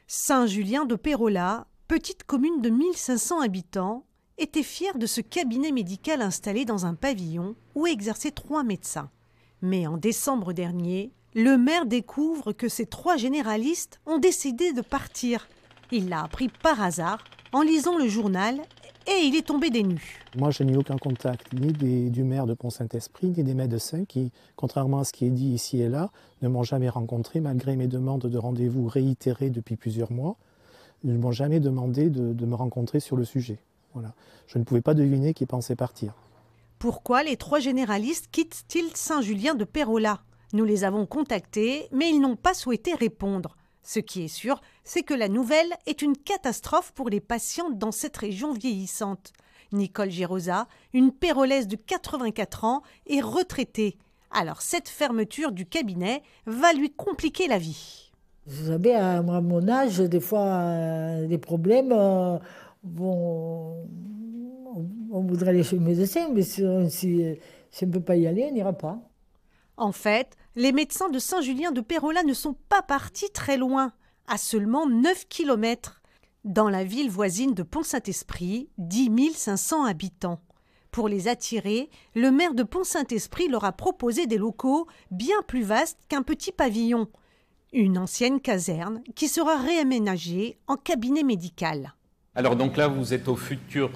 Saint-Julien-de-Pérola, petite commune de 1500 habitants, était fière de ce cabinet médical installé dans un pavillon où exerçaient 3 médecins. Mais en décembre dernier, le maire découvre que ces 3 généralistes ont décidé de partir. Il l'a appris par hasard en lisant le journal et il est tombé des nues. Moi, je n'ai aucun contact ni du maire de Pont-Saint-Esprit, ni des médecins qui, contrairement à ce qui est dit ici et là, ne m'ont jamais rencontré malgré mes demandes de rendez-vous réitérées depuis plusieurs mois. Ils ne m'ont jamais demandé de me rencontrer sur le sujet. Voilà. Je ne pouvais pas deviner qu'ils pensaient partir. Pourquoi les 3 généralistes quittent-ils Saint-Julien-de-Pérola? Nous les avons contactés, mais ils n'ont pas souhaité répondre. Ce qui est sûr, c'est que la nouvelle est une catastrophe pour les patientes dans cette région vieillissante. Nicole Girosa, une pérolaise de 84 ans, est retraitée. Alors cette fermeture du cabinet va lui compliquer la vie. Vous savez, à mon âge, des fois, les problèmes, on voudrait aller chez le médecin, mais si on ne peut pas y aller, on n'ira pas. En fait, les médecins de Saint-Julien-de-Pérola ne sont pas partis très loin, à seulement 9 kilomètres, dans la ville voisine de Pont-Saint-Esprit, 10 500 habitants. Pour les attirer, le maire de Pont-Saint-Esprit leur a proposé des locaux bien plus vastes qu'un petit pavillon, une ancienne caserne qui sera réaménagée en cabinet médical. Alors donc là, vous êtes au futur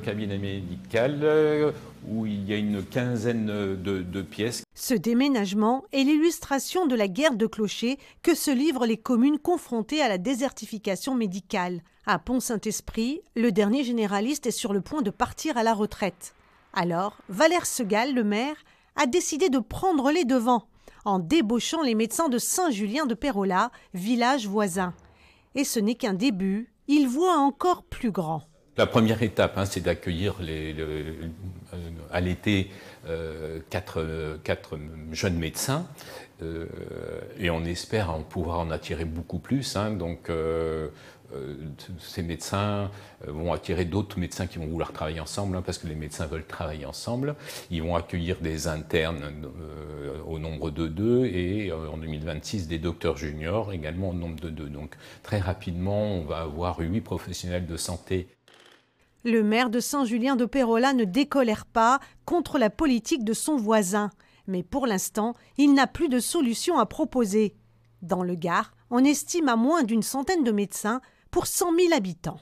cabinet médical où il y a une quinzaine de pièces. Ce déménagement est l'illustration de la guerre de clochers que se livrent les communes confrontées à la désertification médicale. À Pont-Saint-Esprit, le dernier généraliste est sur le point de partir à la retraite. Alors, Valère Segal, le maire, a décidé de prendre les devants en débauchant les médecins de Saint-Julien-de-Pérola, village voisin. Et ce n'est qu'un début. Il voit encore plus grand. La première étape, c'est d'accueillir à l'été 4 jeunes médecins et on espère pouvoir en attirer beaucoup plus. Donc ces médecins vont attirer d'autres médecins qui vont vouloir travailler ensemble parce que les médecins veulent travailler ensemble. Ils vont accueillir des internes au nombre de 2 et en 2026 des docteurs juniors également au nombre de 2. Donc très rapidement, on va avoir 8 professionnels de santé. Le maire de Saint-Julien-de-Pérola ne décolère pas contre la politique de son voisin. Mais pour l'instant, il n'a plus de solution à proposer. Dans le Gard, on estime à moins d'une centaine de médecins pour 100 000 habitants.